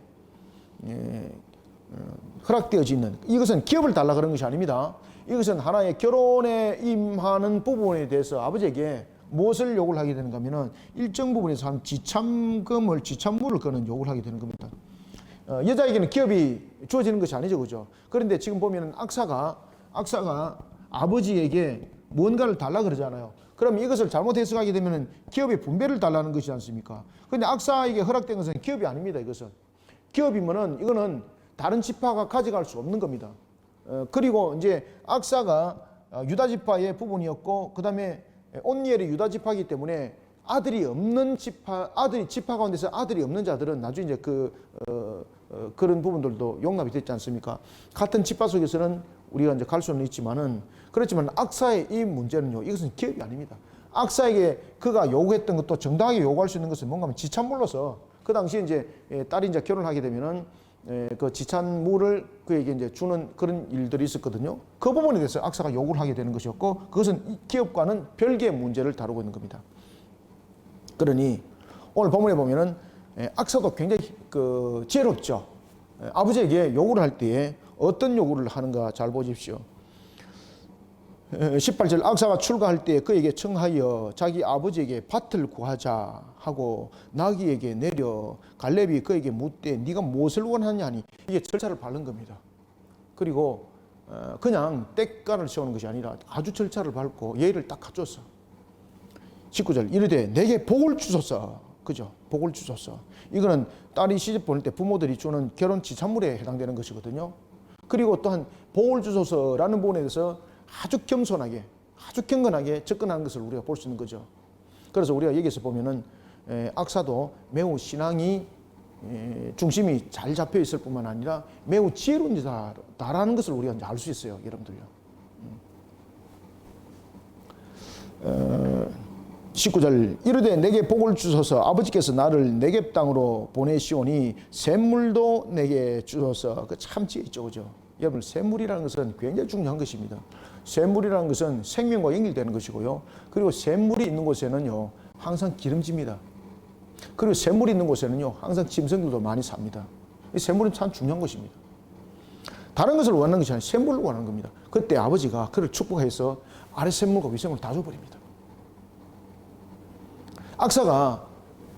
허락되어져 있는, 이것은 기업을 달라 그런 것이 아닙니다. 이것은 하나의 결혼에 임하는 부분에 대해서 아버지에게 무엇을 요구를 하게 되는가 하면 일정 부분에서 한 지참물을 그는 요구를 하게 되는 겁니다. 여자에게는 기업이 주어지는 것이 아니죠, 그죠? 그런데 지금 보면 악사가 아버지에게 뭔가를 달라 그러잖아요. 그럼 이것을 잘못 해석하게 되면 기업의 분배를 달라는 것이지 않습니까? 그런데 악사에게 허락된 것은 기업이 아닙니다. 이것은 기업이면은 이거는 다른 지파가 가져갈 수 없는 겁니다. 그리고 이제 악사가 유다 지파의 부분이었고, 그 다음에 온니엘이 유다 지파이기 때문에 아들이 없는 지파, 지파 가운데서 아들이 없는 자들은 나중에 이제 그런 부분들도 용납이 됐지 않습니까? 같은 지파 속에서는 우리가 이제 갈 수는 있지만은, 그렇지만 악사의 이 문제는요, 이것은 기업이 아닙니다. 악사에게 그가 요구했던 것도 정당하게 요구할 수 있는 것은 뭔가 하면 지참물로서, 그 당시에 이제 딸이 이제 결혼하게 되면은 그 지참물을 그에게 이제 주는 그런 일들이 있었거든요. 그 부분에 대해서 악사가 요구를 하게 되는 것이었고, 그것은 기업과는 별개의 문제를 다루고 있는 겁니다. 그러니 오늘 본문에 보면은 악사도 굉장히 지혜롭죠. 아버지에게 요구를 할 때에 어떤 요구를 하는가 잘 보십시오. 18절, 악사가 출가할 때 그에게 청하여 자기 아버지에게 밭을 구하자 하고 나귀에게 내려 갈렙이 그에게 묻되 네가 무엇을 원하냐 하니, 이게 절차를 밟는 겁니다. 그리고 그냥 때깔을 세우는 것이 아니라 아주 절차를 밟고 예의를 딱 갖췄어. 19절 이르되 내게 복을 주소서. 그죠? 복을 주소서. 이거는 딸이 시집 보낼 때 부모들이 주는 결혼치 잔물에 해당되는 것이거든요. 그리고 또한 복을 주소서라는 부분에 대해서 아주 겸손하게 아주 경건하게 접근하는 것을 우리가 볼 수 있는 거죠. 그래서 우리가 여기서 보면은 악사도 매우 신앙이 중심이 잘 잡혀 있을 뿐만 아니라 매우 지혜로운 자다라는 것을 우리가 이제 알 수 있어요, 여러분들요. 19절 이르되 내게 복을 주소서. 아버지께서 나를 네겝 땅으로 보내시오니 샘물도 내게 주소서. 그 참 지혜 있죠, 그죠? 여러분, 샘물이라는 것은 굉장히 중요한 것입니다. 샘물이라는 것은 생명과 연결되는 것이고요. 그리고 샘물이 있는 곳에는요 항상 기름집니다. 그리고 샘물이 있는 곳에는요 항상 짐승들도 많이 삽니다. 이 샘물은 참 중요한 것입니다. 다른 것을 원하는 것이 아니라 샘물을 원하는 겁니다. 그때 아버지가 그를 축복해서 아래 샘물과 위샘물을 다 줘버립니다. 악사가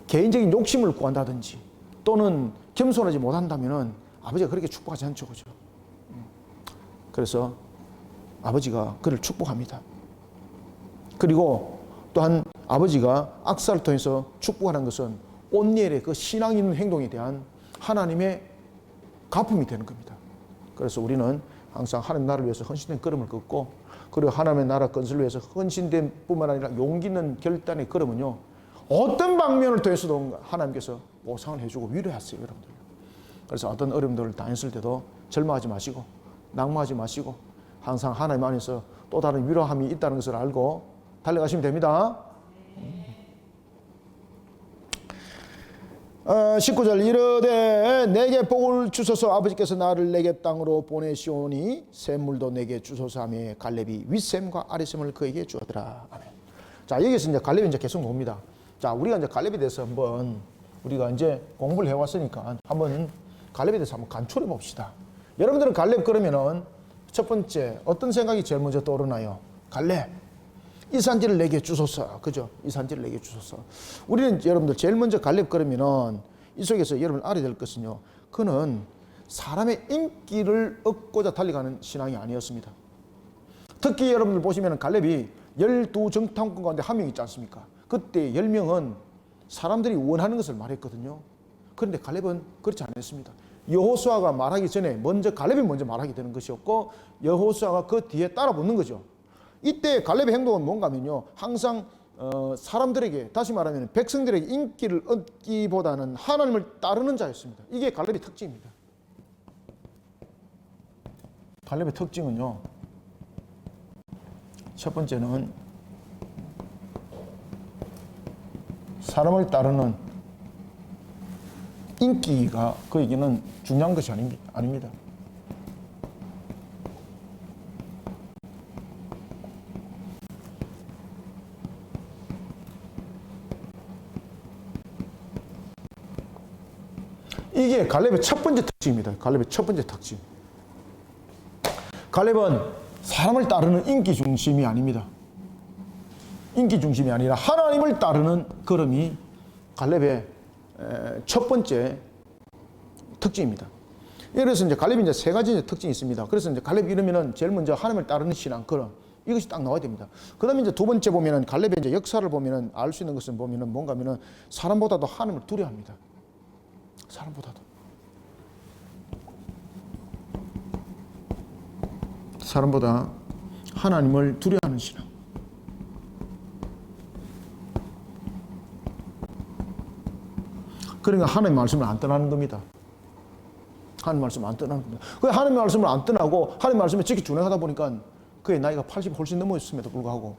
개인적인 욕심을 구한다든지 또는 겸손하지 못한다면은 아버지가 그렇게 축복하지 않죠, 그죠? 그래서 아버지가 그를 축복합니다. 그리고 또한 아버지가 악사를 통해서 축복하는 것은 온니엘의 그 신앙 있는 행동에 대한 하나님의 가품이 되는 겁니다. 그래서 우리는 항상 하나님 나라를 위해서 헌신된 걸음을 걷고, 그리고 하나님의 나라 건설을 위해서 헌신된 뿐만 아니라 용기 있는 결단의 걸음은요 어떤 방면을 통해서도 하나님께서 보상을 해주고 위로하세요, 여러분들. 그래서 어떤 어려움들을 당했을 때도 절망하지 마시고 낙망하지 마시고 항상 하나님 안에서 또 다른 위로함이 있다는 것을 알고 달려가시면 됩니다. 19절 이르되 내게 복을 주소서. 아버지께서 나를 네겝 땅으로 보내시오니 샘물도 내게 주소서 하며 갈렙이 윗샘과 아랫샘을 그에게 주었더라. 아멘. 자, 여기서 이제 갈렙이 이제 계속 나옵니다. 자, 우리가 이제 갈렙에 대해서 한번 우리가 이제 공부를 해왔으니까 한번 갈렙에 대해서 한번 간추려 봅시다. 여러분들은 갈렙 그러면은 첫 번째 어떤 생각이 제일 먼저 떠오르나요? 갈렙, 이 산지를 내게 주소서. 그죠? 이 산지를 내게 주소서. 우리는 여러분들 제일 먼저 갈렙 그러면은 이 속에서 여러분 알아야 될 것은요, 그는 사람의 인기를 얻고자 달려가는 신앙이 아니었습니다. 특히 여러분들 보시면은 갈렙이 12정탐꾼 가운데 한 명 있지 않습니까? 그때 10명은 사람들이 원하는 것을 말했거든요. 그런데 갈렙은 그렇지 않았습니다. 여호수아가 말하기 전에 먼저 갈렙이 먼저 말하게 되는 것이었고, 여호수아가 그 뒤에 따라 붙는 거죠. 이때 갈렙의 행동은 뭔가 하면요, 항상 사람들에게, 다시 말하면 백성들에게 인기를 얻기보다는 하나님을 따르는 자였습니다. 이게 갈렙의 특징입니다. 갈렙의 특징은요, 첫 번째는 사람을 따르는 인기가 그에게는 중요한 것이 아닙니다. 이게 갈렙의 첫 번째 특징입니다. 갈렙의 첫 번째 특징. 갈렙은 사람을 따르는 인기 중심이 아닙니다. 인기 중심이 아니라 하나님을 따르는 걸음이 갈렙의 첫 번째 특징입니다. 그래서 이제 갈렙이 이제 세 가지 특징이 있습니다. 그래서 이제 갈렙 이러면은 제일 먼저 하나님을 따르는 신앙, 걸음, 이것이 딱 나와야 됩니다. 그 다음에 이제 두 번째 보면은 갈렙의 이제 역사를 보면은 알 수 있는 것은 보면은 뭔가 하면은 사람보다도 하나님을 두려워합니다. 사람보다도. 사람보다 하나님을 두려워하는 신앙. 그러니까 하나님의 말씀을 안 떠나는 겁니다. 하나님의 말씀을 안 떠나는 겁니다. 그 하나님의 말씀을 안 떠나고 하나님의 말씀에 지키 준행하다 보니까 그의 나이가 80 훨씬 넘었음에도 불구하고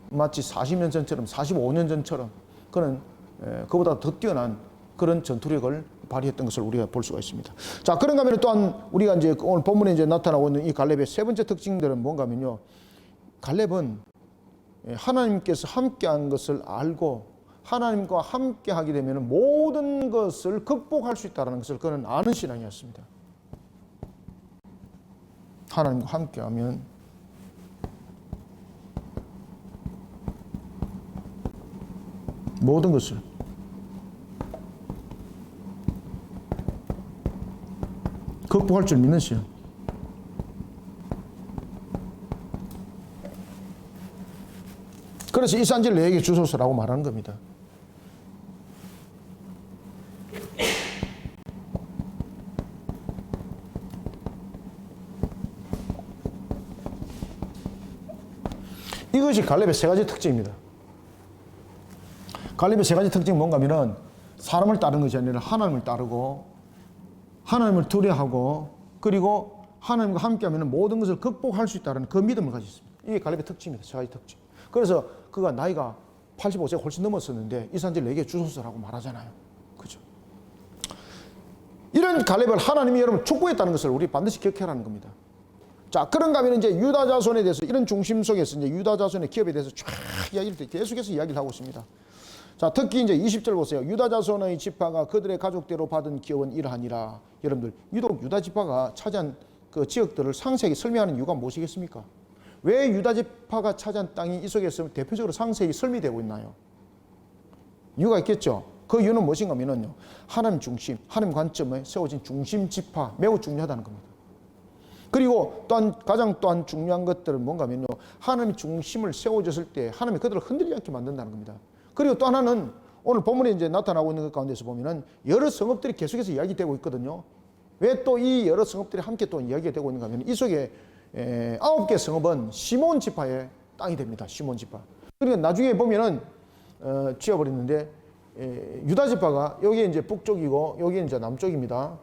마치 40년 전처럼 45년 전처럼 그는 그보다 더 뛰어난 그런 전투력을 발휘했던 것을 우리가 볼 수가 있습니다. 자, 그런가 하면 또한 우리가 이제 오늘 본문에 이제 나타나고 있는 이 갈렙의 세 번째 특징들은 뭔가 하면요, 갈렙은 하나님께서 함께한 것을 알고 하나님과 함께 하게 되면 모든 것을 극복할 수 있다는 것을 그는 아는 신앙이었습니다. 하나님과 함께 하면 모든 것을 극복할 줄 믿는 신앙. 그래서 이 산지를 내게 주소서라고 말하는 겁니다. 이것이 갈렙의 세 가지 특징입니다. 갈렙의 세 가지 특징은 뭔가 하면은 사람을 따르는 것이 아니라 하나님을 따르고 하나님을 두려워하고 그리고 하나님과 함께하면 모든 것을 극복할 수 있다는 그 믿음을 가지고 있습니다. 이게 갈렙의 특징입니다. 세 가지 특징. 그래서 그가 나이가 85세가 훨씬 넘었었는데 이 산지를 내게 주소서라고 말하잖아요. 그죠? 이런 갈렙을 하나님이 여러분 축복했다는 것을 우리 반드시 기억해라는 겁니다. 자, 그런가 하면 이제 유다 자손에 대해서 이런 중심 속에서 이제 유다 자손의 기업에 대해서 쫙 이야기를 계속해서 이야기를 하고 있습니다. 자, 특히 이제 20절 보세요. 유다 자손의 지파가 그들의 가족대로 받은 기업은 이러하니라. 여러분들, 유독 유다 지파가 차지한 그 지역들을 상세하게 설명하는 이유가 무엇이겠습니까? 왜 유다 지파가 차지한 땅이 이 속에서 대표적으로 상세히 설명되고 있나요? 이유가 있겠죠. 그 이유는 무엇인가 하면요, 하나님 중심, 하나님 관점에 세워진 중심 지파 매우 중요하다는 겁니다. 그리고 또한 가장 또한 중요한 것들은 뭔가 하면요, 하나님 중심을 세워졌을 때 하나님이 그들을 흔들리지 않게 만든다는 겁니다. 그리고 또 하나는 오늘 본문에 이제 나타나고 있는 것 가운데서 보면은 여러 성읍들이 계속해서 이야기되고 있거든요. 왜 또 이 여러 성읍들이 함께 또 이야기가 되고 있는가 하면 이 속에 9개 성읍은 시몬 지파의 땅이 됩니다. 시몬 지파. 그러니까 나중에 보면은 지어버렸는데 유다 지파가 여기 이제 북쪽이고 여기 이제 남쪽입니다.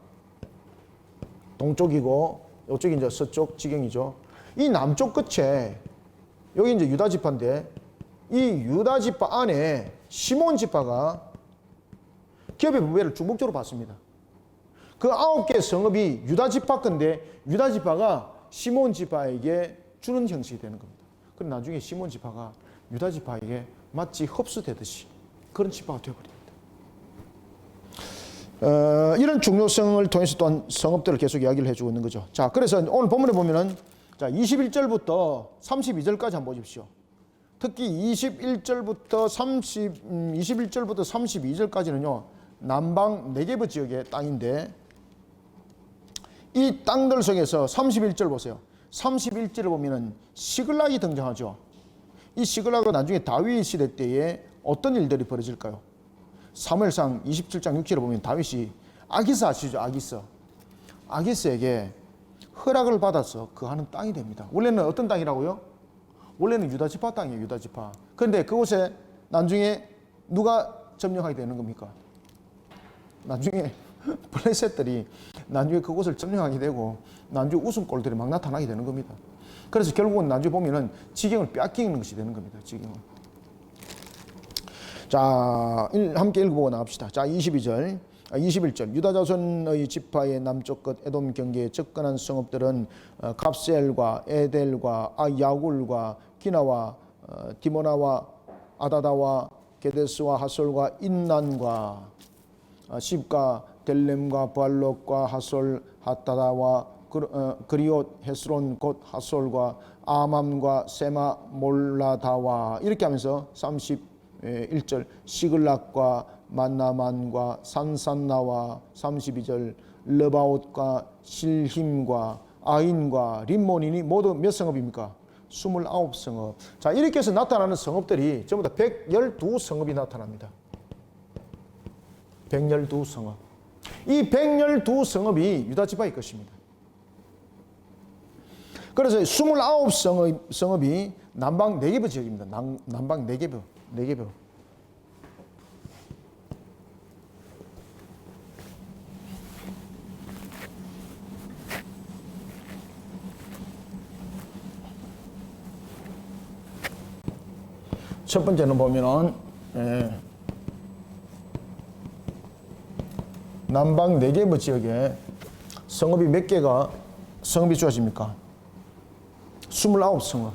동쪽이고 이쪽이 이제 서쪽 지경이죠. 이 남쪽 끝에 여기 이제 유다 지파인데 이 유다 지파 안에 시몬 지파가 기업의 부배를 중복적으로 받습니다. 그 9개 성읍이 유다 지파 건데 유다 지파가 시몬 지파에게 주는 형식이 되는 겁니다. 그럼 나중에 시몬 지파가 유다 지파에게 마치 흡수되듯이 그런 지파가 되어버립니다. 이런 중요성을 통해서 또한 성읍들을 계속 이야기를 해주고 있는 거죠. 자, 그래서 오늘 본문에 보면은 자 21절부터 32절까지 한번 보십시오. 특히 21절부터 32절까지는요 남방 네게브 지역의 땅인데 이 땅들 속에서 31절 보세요. 31절을 보면은 시글락이 등장하죠. 이 시글락은 나중에 다윗 시대 때에 어떤 일들이 벌어질까요? 사무엘상 27장 6절을 보면 다윗이 아기스 아시죠? 아기스에게 허락을 받아서 거하는 땅이 됩니다. 원래는 어떤 땅이라고요? 원래는 유다 지파 땅이에요. 유다 지파. 그런데 그곳에 나중에 누가 점령하게 되는 겁니까? 나중에 블레셋들이 나중에 그곳을 점령하게 되고 나중에 웃음꼴들이 막 나타나게 되는 겁니다. 그래서 결국은 나중에 보면은 지경을 빼앗기는 것이 되는 겁니다. 지경을. 자, 함께 읽어보고 나갑시다. 자, 21절. 유다 자손의 지파의 남쪽 끝 에돔 경계에 접근한 성읍들은 갑셀과 에델과 야굴과 기나와 디모나와 아다다와 게데스와 하솔과 인난과 십과 델렘과 부알롯과 하솔 하다다와 그리옷 헤스론 곧 하솔과 아맘과 세마 몰라다와 이렇게 하면서 31절 시글락과 만나만과 산산나와 32절 르바옷과 실힘과 아인과 림몬이니 모두 몇 성읍입니까? 29성읍. 자, 이렇게 해서 나타나는 성읍들이 전부 다 112성읍이 나타납니다. 112성읍. 이 112성읍이 유다 지파의 것입니다. 그래서 29성읍이 남방 네게브 지역입니다. 남방 네게브. 첫 번째는 보면은 남방 네게브 지역에 성읍이 몇 개가 성읍이 주어집니까? 29성읍.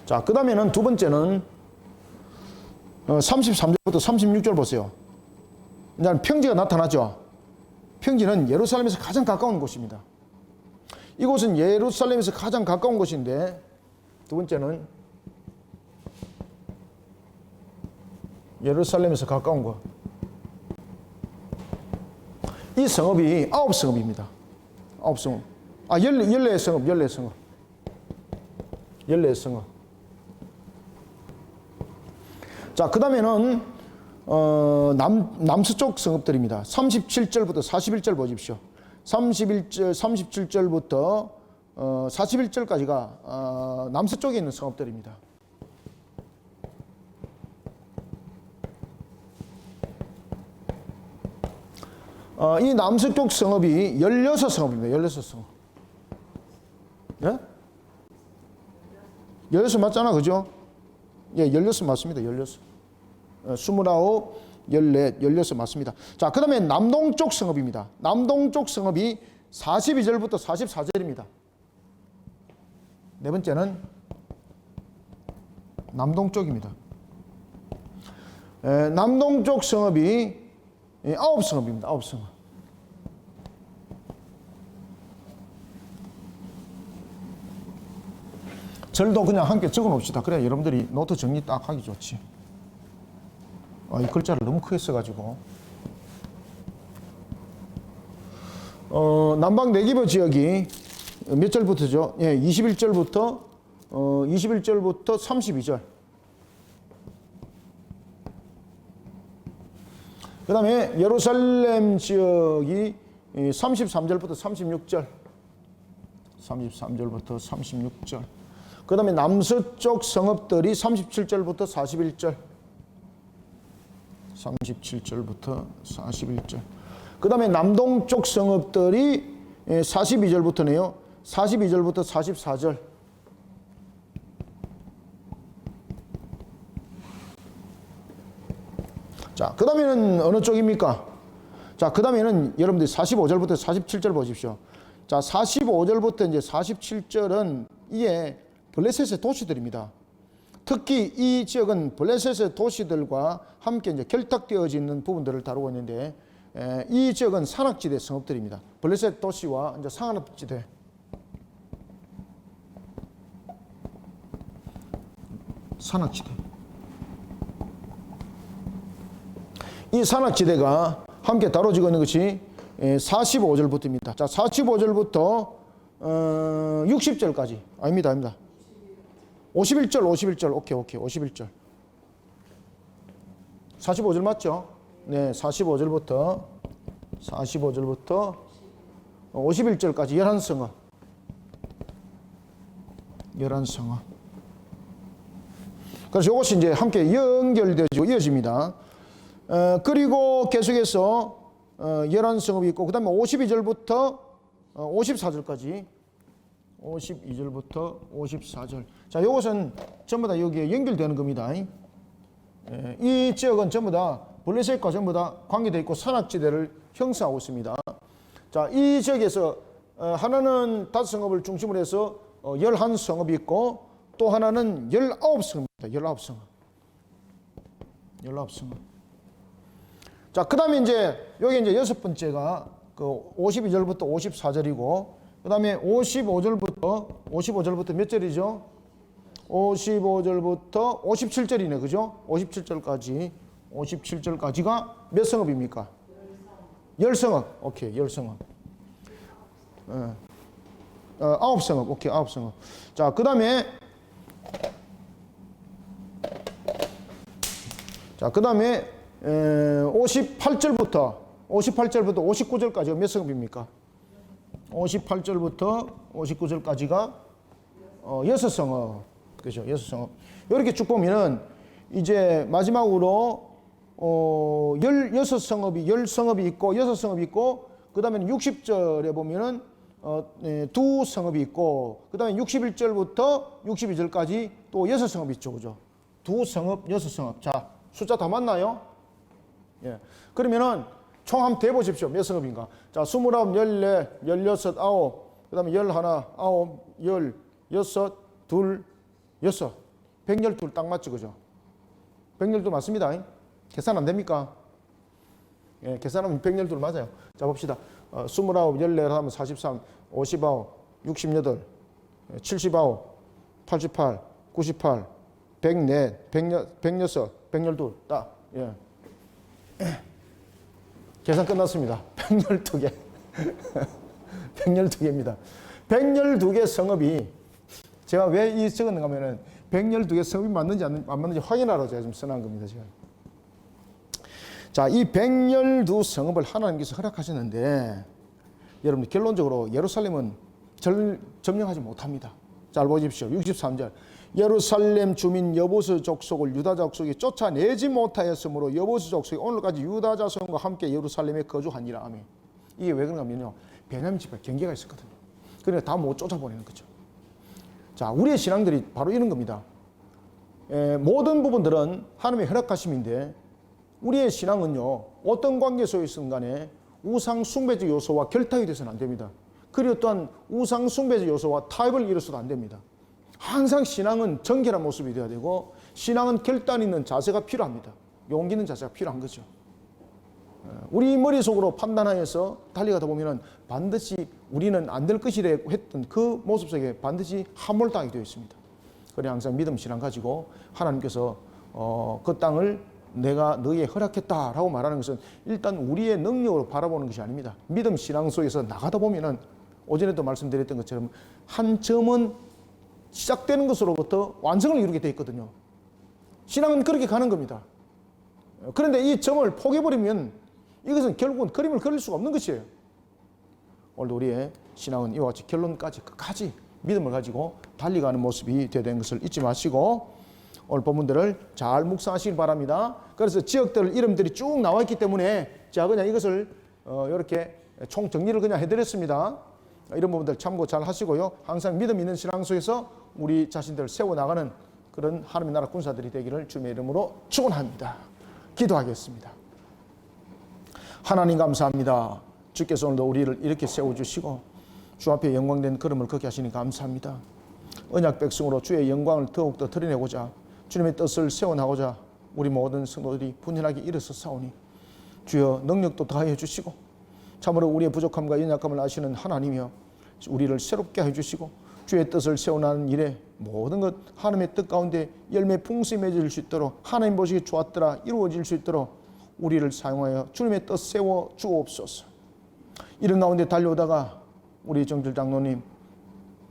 자, 그 다음에는 두 번째는 33절부터 36절 보세요. 이제 평지가 나타나죠. 평지는 예루살렘에서 가장 가까운 곳입니다. 이곳은 예루살렘에서 가장 가까운 곳인데 두 번째는 예루살렘에서 가까운 곳. 이 성읍이 9성읍입니다. 9성읍. 아, 14성읍, 14성읍. 14성읍. 자, 그 다음에는, 남서쪽 성읍들입니다. 37절부터 41절 보십시오. 37절부터 41절까지가 남서쪽에 있는 성읍들입니다. 이 남서쪽 성읍이 16성읍입니다. 16성읍. 예? 16 맞잖아, 그죠? 예, 16 맞습니다. 16. 29, 14, 16 맞습니다. 자, 그 다음에 남동쪽 성읍입니다. 남동쪽 성읍이 42절부터 44절입니다. 네 번째는 남동쪽입니다. 남동쪽 성읍이 9성읍입니다. 9성읍. 절도 그냥 함께 적어 놓읍시다. 그래야 여러분들이 노트 정리 딱 하기 좋지. 이 글자를 너무 크게 써가지고. 남방 내기버 지역이 몇 절부터죠? 예, 21절부터 32절. 그 다음에 예루살렘 지역이 33절부터 36절. 33절부터 36절. 그 다음에 남서쪽 성읍들이 37절부터 41절. 37절부터 41절. 그 다음에 남동쪽 성읍들이 42절부터네요. 42절부터 44절. 자, 그 다음에는 어느 쪽입니까? 자, 그 다음에는 여러분들 45절부터 47절 보십시오. 자, 45절부터 이제 47절은 이게 블레셋의 도시들입니다. 특히 이 지역은 블레셋의 도시들과 함께 이제 결탁되어져 있는 부분들을 다루고 있는데, 이 지역은 산악지대 성읍들입니다. 블레셋 도시와 이제 산악지대. 산악지대. 이 산악지대가 함께 다뤄지고 있는 것이 45절부터입니다. 자, 45절부터 60절까지. 아닙니다. 51절. 오케이. 51절. 45절 맞죠? 네, 45절부터 51절까지 11성읍. 11성읍. 그래서 이것이 이제 함께 연결되어지고 이어집니다. 그리고 계속해서 11성읍이 있고, 그 다음에 52절부터 54절까지. 52절부터 54절. 자, 이것은 전부 다 여기에 연결되는 겁니다. 이 지역은 전부 다 블레셋과 전부 다 관계되어 있고 산악지대를 형성하고 있습니다. 자, 이 지역에서 하나는 5성읍을 중심으로 해서 11성읍이 있고, 또 하나는 19성읍입니다. 19성읍. 19성읍. 자, 그 다음에 이제 여기 이제 여섯 번째가 그 52절부터 54절이고, 그 다음에 55절부터 몇 절이죠? 55절부터 57절이네, 그죠? 57절까지가 몇 성읍입니까? 10성읍. 오케이, 10성읍. 9성읍. 오케이, 9성읍. 자, 그 다음에 58절부터 59절까지가 몇 성읍입니까? 58절부터 59절까지가 6성읍. 그죠? 6성읍. 이렇게 쭉 보면은 이제 마지막으로 16성읍이 10성읍이 있고 6성읍이 있고, 그 다음에는 60절에 보면은 2성읍이 있고, 그 다음에 61절부터 62절까지 또 6성읍이 있죠. 그죠? 2성읍, 6성읍. 자, 숫자 다 맞나요? 예. 그러면은 총 한번 대보십시오. 몇 성읍인가? 자, 29, 14, 16, 9, 그 다음에 11, 9, 16, 2, 6. 112 딱 맞죠, 그죠? 112 맞습니다. 계산 안 됩니까? 예, 계산하면 112 맞아요. 자, 봅시다. 29, 14 하면 43, 59, 68, 79, 88, 98, 104, 106, 112 딱. 예. 계산 끝났습니다. 112개. 112개입니다. 112개 성읍이 제가 왜 이 적었는가 하면은 112개 성읍이 맞는지 안 맞는지 확인하러 제가 좀 써놓은 겁니다. 제가. 자, 이 112 성읍을 하나님께서 허락하셨는데 여러분들 결론적으로 예루살렘은 점령하지 못합니다. 잘 보십시오. 63절. 예루살렘 주민 여보스 족속을 유다 족속이 쫓아내지 못하였으므로 여보스 족속이 오늘까지 유다 자손과 함께 예루살렘에 거주하니라. 아멘. 이게 왜 그런가 하면요, 베냐민 지파 경계가 있었거든요. 그러니까 다 못 쫓아보내는 거죠. 자, 우리의 신앙들이 바로 이런 겁니다. 모든 부분들은 하나님의 허락하심인데 우리의 신앙은요, 어떤 관계 속에서든 간에 우상 숭배적 요소와 결탁이 돼서는 안 됩니다. 그리고 또한 우상 숭배적 요소와 타협을 이뤄서도 안 됩니다. 항상 신앙은 정결한 모습이 되어야 되고 신앙은 결단 있는 자세가 필요합니다. 용기 있는 자세가 필요한 거죠. 우리 머릿속으로 판단하여서 달려가다 보면 반드시 우리는 안 될 것이라고 했던 그 모습 속에 반드시 함몰당하게 되어 있습니다. 그래 항상 믿음 신앙 가지고 하나님께서 그 땅을 내가 너희에 허락했다라고 말하는 것은 일단 우리의 능력으로 바라보는 것이 아닙니다. 믿음 신앙 속에서 나가다 보면은 오전에도 말씀드렸던 것처럼 한 점은 시작되는 것으로부터 완성을 이루게 되어 있거든요. 신앙은 그렇게 가는 겁니다. 그런데 이 점을 포기해버리면 이것은 결국은 그림을 그릴 수가 없는 것이에요. 오늘도 우리의 신앙은 이와 같이 결론까지 끝까지 믿음을 가지고 달려가는 모습이 되어야 되는 것을 잊지 마시고 오늘 본문들을 잘 묵상하시길 바랍니다. 그래서 지역들 이름들이 쭉 나와 있기 때문에 제가 그냥 이것을 이렇게 총 정리를 그냥 해드렸습니다. 이런 부분들 참고 잘 하시고요. 항상 믿음 있는 신앙 속에서 우리 자신들을 세워나가는 그런 하나님의 나라 군사들이 되기를 주님의 이름으로 축원합니다. 기도하겠습니다. 하나님 감사합니다. 주께서 오늘도 우리를 이렇게 세워주시고 주 앞에 영광된 걸음을 걷게 하시니 감사합니다. 언약 백성으로 주의 영광을 더욱더 드러내고자 주님의 뜻을 세워나가고자 우리 모든 성도들이 분연하게 일어서 싸우니 주여 능력도 더하여 주시고 참으로 우리의 부족함과 연약함을 아시는 하나님이여 우리를 새롭게 해주시고 주의 뜻을 세워나가는 일에 모든 것 하나님의 뜻 가운데 열매 풍성히 맺을 수 있도록 하나님 보시기에 좋았더라 이루어질 수 있도록 우리를 사용하여 주님의 뜻 세워 주옵소서. 이런 가운데 달려오다가 우리 정철 장로님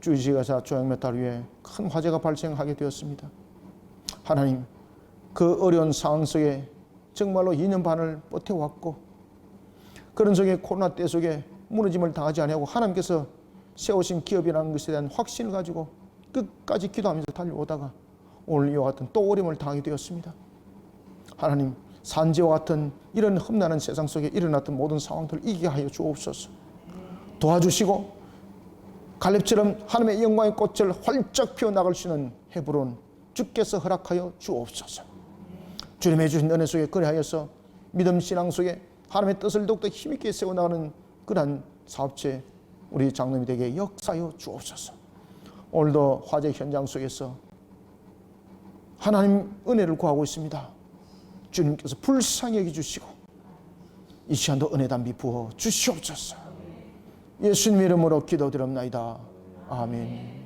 주지가사 조약 몇 달 후에 큰 화재가 발생하게 되었습니다. 하나님 그 어려운 상황 속에 정말로 2년 반을 버텨왔고 그런 속에 코로나 때 속에 무너짐을 당하지 아니하고 하나님께서 세우신 기업이라는 것에 대한 확신을 가지고 끝까지 기도하면서 달려오다가 오늘 이와 같은 또 어려움을 당하게 되었습니다. 하나님 산지와 같은 이런 험난한 세상 속에 일어났던 모든 상황들을 이기게 하여 주옵소서. 도와주시고 갈렙처럼 하나님의 영광의 꽃을 활짝 피어나갈 수 있는 헤브론 주께서 허락하여 주옵소서. 주님의 주신 은혜 속에 그리하여서 믿음 신앙 속에 하나님의 뜻을 더욱더 힘있게 세워나가는 그러한 사업체 우리 장로님이 되게 역사하여 주옵소서. 오늘도 화재 현장 속에서 하나님 은혜를 구하고 있습니다. 주님께서 불쌍히 여겨주시고 이 시간도 은혜 담비 부어 주시옵소서. 예수님 이름으로 기도드립나이다. 아멘.